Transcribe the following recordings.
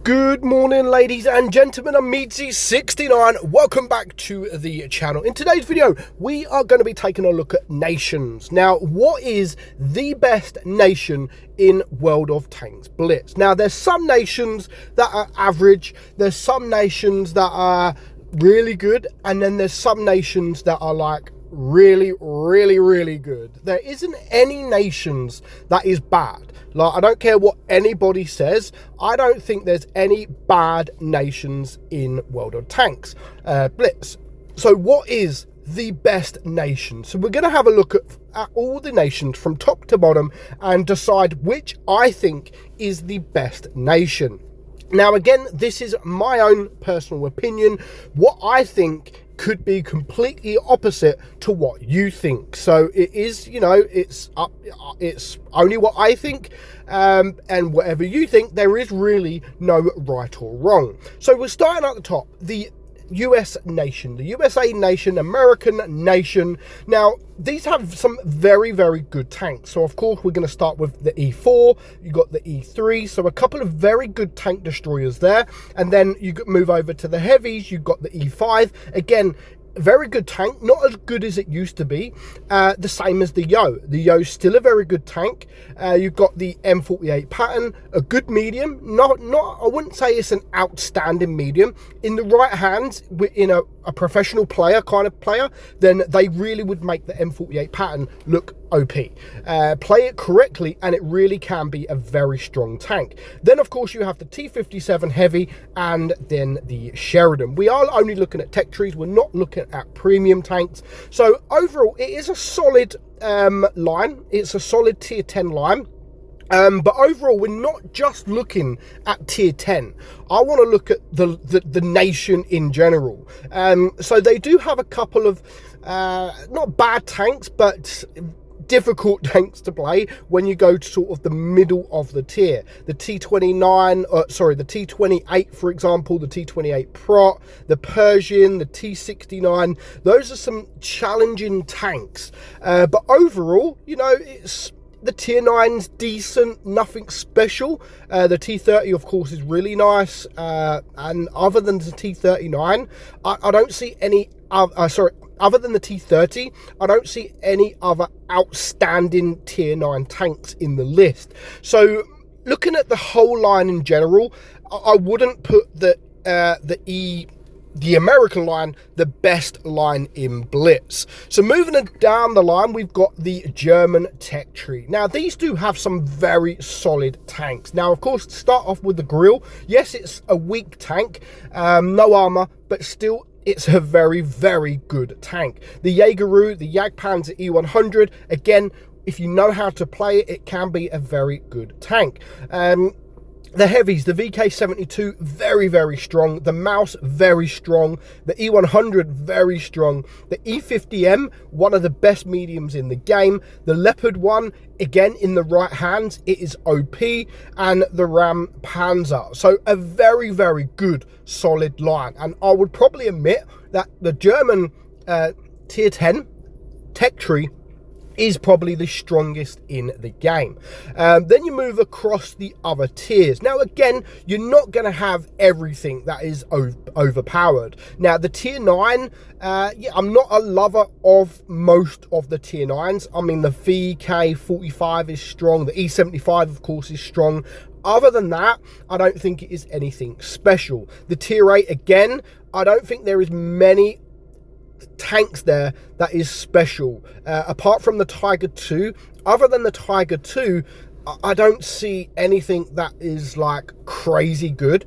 Good morning, ladies and gentlemen. I'm meadsyreplays. Welcome back to the channel. In today's video, we are going to be taking a look at nations. Now, what is the best nation in World of Tanks Blitz? Now, there's some nations that are average, there's some nations that are really good, and then there's some nations that are like really good. There isn't any nations that is bad. Like, I don't care what anybody says, I don't think there's any bad nations in World of Tanks Blitz. So what is the best nation? So we're going to have a look at all the nations from top to bottom and decide which I think is the best nation. Now, again, this is my own personal opinion. What I think could be completely opposite to what you think. So it is, you know, it's only what I think, and whatever you think, there is really no right or wrong. So we're starting at the top, the US nation, the USA nation, American nation. Now, these have some very good tanks. So of course we're going to start with the E4, you got the E3, so a couple of very good tank destroyers there, and then you move over to the heavies, you've got the E5, again, very good tank, not as good as it used to be, the same as the Yo. The Yo's still a very good tank. You've got the M48 pattern, a good medium, not I wouldn't say it's an outstanding medium. In the right hands, in a professional player kind of player, then they really would make the M48 pattern look OP. Play it correctly and it really can be a very strong tank. Then of course you have the T57 heavy and then the Sheridan. We are only looking at tech trees, we're not looking at premium tanks. So overall it is a solid line, it's a solid tier 10 line. But overall, we're not just looking at tier 10. I want to look at the nation in general. So they do have a couple of, not bad tanks, but difficult tanks to play when you go to sort of the middle of the tier. The T29, the T28, for example, the T28 Prot, the Persian, the T69. Those are some challenging tanks. But overall, you know, it's... The tier 9's decent, nothing special. The T30, of course, is really nice. And other than the T39, I don't see any... other than the T30, I don't see any other outstanding tier 9 tanks in the list. So, looking at the whole line in general, I wouldn't put the American line the best line in Blitz. So moving down the line, we've got the German tech tree. Now these do have some very solid tanks. Now of course, to start off with the grill, yes, it's a weak tank, no armor, but still it's a very good tank. The Jaegeru, the Jagdpanzer E100, again, if you know how to play it, it can be a very good tank. The heavies, the VK72, very strong. The Mouse, very strong. The E100, very strong. The E50M, one of the best mediums in the game. The Leopard 1, again, in the right hands, it is OP. And the Ram Panzer. So a very good, solid line. And I would probably admit that the German tier 10 tech tree is probably the strongest in the game. Then you move across the other tiers. Now again, you're not going to have everything that is overpowered. Now the tier 9, yeah, I'm not a lover of most of the tier 9s. I mean, the VK45 is strong, the E75 of course is strong. Other than that, I don't think it is anything special. The tier 8, again, I don't think there is many tanks there that is special, apart from the Tiger 2. Other than the Tiger 2, I don't see anything that is like crazy good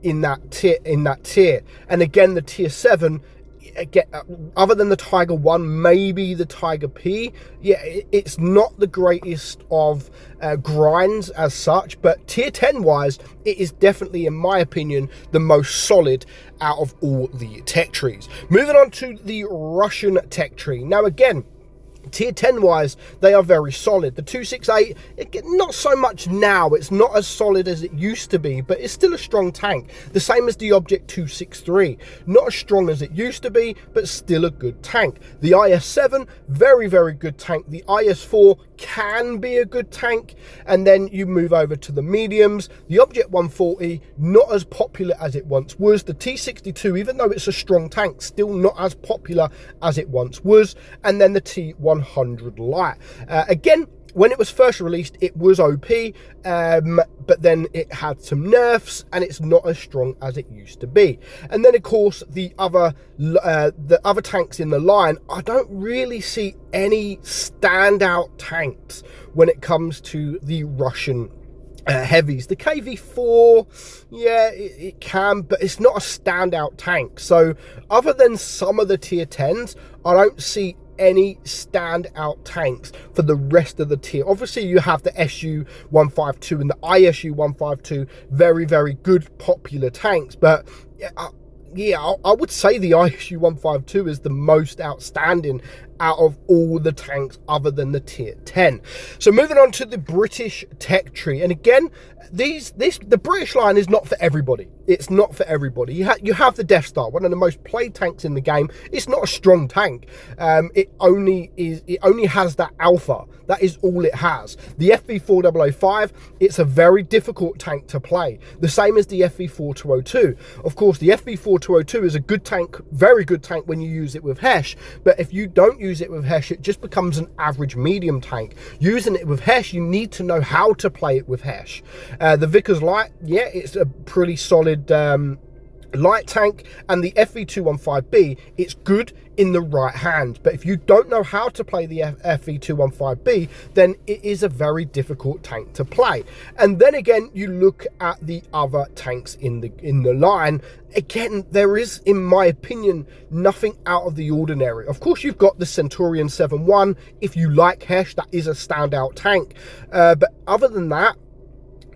in that tier. And again, the tier 7, again, other than the Tiger 1, maybe the Tiger P, yeah, it's not the greatest of grinds as such, but tier 10 wise, it is definitely, in my opinion, the most solid out of all the tech trees. Moving on to the Russian tech tree. Now again, Tier 10 wise, they are very solid. The 268, not so much now. It's not as solid as it used to be, but it's still a strong tank. The same as the Object 263. Not as strong as it used to be, but still a good tank. The IS-7, very, very good tank. The IS-4 can be a good tank. And then you move over to the mediums. The Object 140, not as popular as it once was. The T62, even though it's a strong tank, still not as popular as it once was. And then the T100 Light. Again, when it was first released, it was OP, but then it had some nerfs and it's not as strong as it used to be. And then, of course, the other tanks in the line, I don't really see any standout tanks when it comes to the Russian heavies. The KV-4, yeah, it can, but it's not a standout tank. So other than some of the tier 10s, I don't see any standout tanks for the rest of the tier. Obviously, you have the SU-152 and the ISU-152, very, very good popular tanks, but yeah, I would say the ISU-152 is the most outstanding out of all the tanks other than the tier 10. So moving on to the British tech tree, and again, the British line is not for everybody. It's not for everybody. You have the Death Star, one of the most played tanks in the game. It's not a strong tank. It only has that alpha. That is all it has. The FV4005, it's a very difficult tank to play. The same as the FV4202. Of course, the FV4202 is a good tank, very good tank when you use it with Hesh. But if you don't use it with Hesh, it just becomes an average medium tank. Using it with Hesh, you need to know how to play it with Hesh. The Vickers Light, yeah, it's a pretty solid light tank, and the FV215B, it's good in the right hand, but if you don't know how to play the FV215B, then it is a very difficult tank to play. And then again, you look at the other tanks in the line. Again, there is, in my opinion, nothing out of the ordinary. Of course, you've got the Centurion 7-1. If you like Hesh, that is a standout tank, but other than that,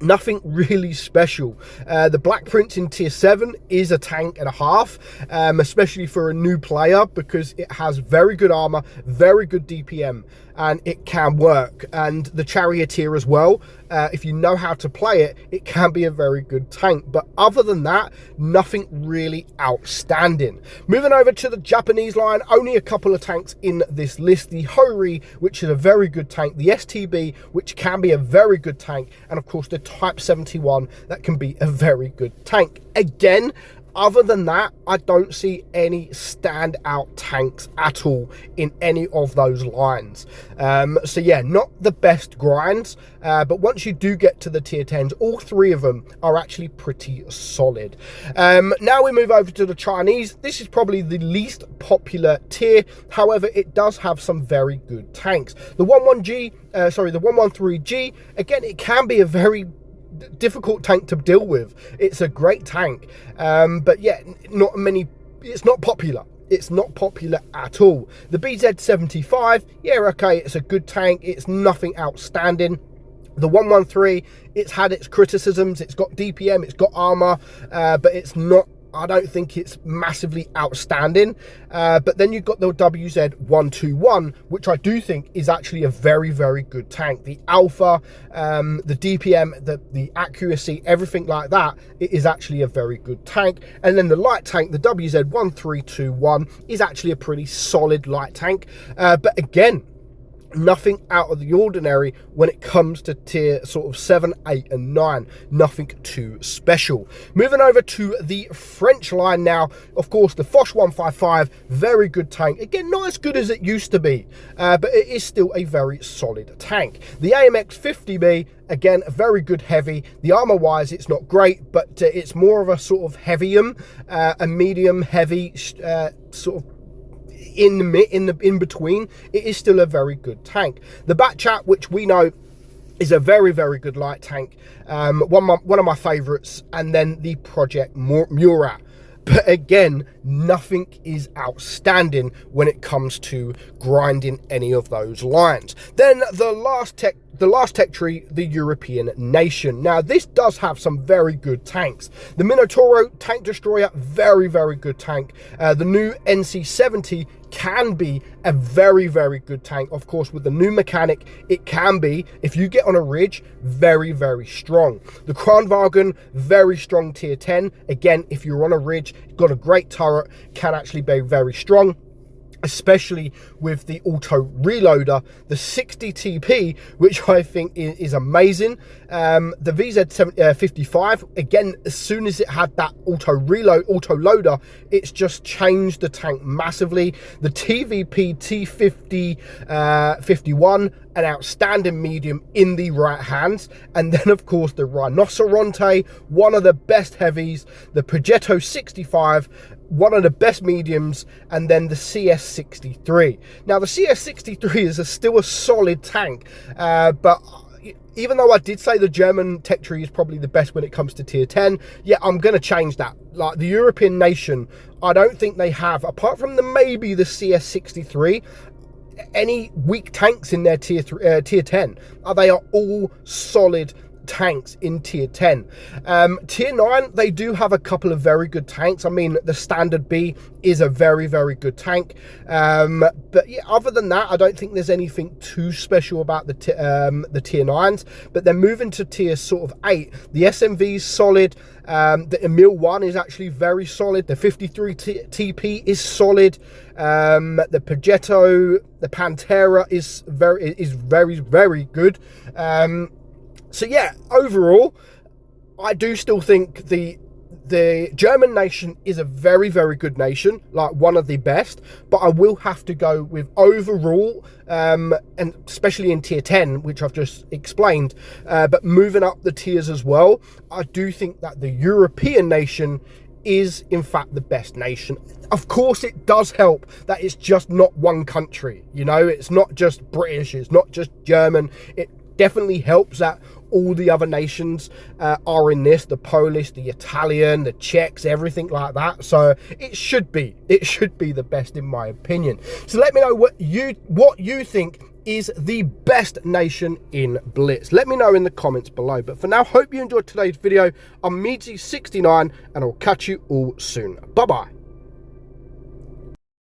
nothing really special. The Black Prince in tier 7 is a tank and a half, especially for a new player, because it has very good armor, very good DPM, and it can work. And the Charioteer as well, if you know how to play it, it can be a very good tank. But other than that, nothing really outstanding. Moving over to the Japanese line, only a couple of tanks in this list. The Hori, which is a very good tank. The STB, which can be a very good tank. And of course, the Type 71, that can be a very good tank. Again, other than that, I don't see any standout tanks at all in any of those lines. So yeah, not the best grinds, but once you do get to the tier 10s, all three of them are actually pretty solid. Now we move over to the Chinese. This is probably the least popular tier. However, it does have some very good tanks. The 113G, again, it can be a very difficult tank to deal with. It's a great tank, but yeah, it's not popular. It's not popular at all. The BZ75, yeah, okay, it's a good tank. It's nothing outstanding. The 113, it's had its criticisms. It's got DPM, it's got armor, but it's not, I don't think it's massively outstanding. But then you've got the WZ121, which I do think is actually a very, very good tank. The alpha, the DPM, the accuracy, everything like that, it is actually a very good tank. And then the light tank, the WZ1321, is actually a pretty solid light tank. But again, nothing out of the ordinary when it comes to tier sort of 7, 8 and 9. Nothing too special. Moving over to the French line now. Of course, the Foch 155, very good tank. Again, not as good as it used to be, but it is still a very solid tank. The AMX 50B, again, a very good heavy. The armor wise, it's not great, but it's more of a sort of heavium, a medium heavy sort of in between. It is still a very good tank. The Batchat, which we know is a very, very good light tank, one of my favorites. And then the Project Murat. But again, nothing is outstanding when it comes to grinding any of those lines. Then the last tech tree, the European nation. Now, this does have some very good tanks. The Minotauro tank destroyer, very, very good tank. The new NC-70 can be a very, very good tank. Of course, with the new mechanic, it can be, if you get on a ridge, very, very strong. The Kranwagen, very strong tier 10. Again, if you're on a ridge, got a great turret, can actually be very strong, especially with the auto reloader, the 60 TP, which I think is amazing. The VZ55, again, as soon as it had that auto loader, it's just changed the tank massively. The TVP T50 51, an outstanding medium in the right hands. And then of course the Rhinoceronte, one of the best heavies, the Progetto 65, one of the best mediums, and then the CS63. Now the CS63 is still a solid tank, but even though I did say the German tech tree is probably the best when it comes to tier 10, yeah, I'm going to change that. Like the European nation, I don't think they have, apart from maybe the CS63, any weak tanks in their tier 10. They are all solid tanks in tier 10. Tier 9, they do have a couple of very good tanks. I mean, the standard B is a very, very good tank, but yeah, other than that, I don't think there's anything too special about the tier 9s. But then moving to tier sort of 8, the SMV is solid. The Emil 1 is actually very solid. The 53 TP is solid. The Progetto, the Pantera is very, very good. So yeah, overall, I do still think the German nation is a very, very good nation, like one of the best, but I will have to go with overall, and especially in tier 10, which I've just explained, but moving up the tiers as well, I do think that the European nation is in fact the best nation. Of course, it does help that it's just not one country, you know, it's not just British, it's not just German. It definitely helps that all the other nations are in this, the Polish, the Italian, the Czechs, everything like that. So it should be the best in my opinion. So let me know what you think is the best nation in Blitz. Let me know in the comments below. But for now, hope you enjoyed today's video. I'm meadsy69 and I'll catch you all soon. Bye bye.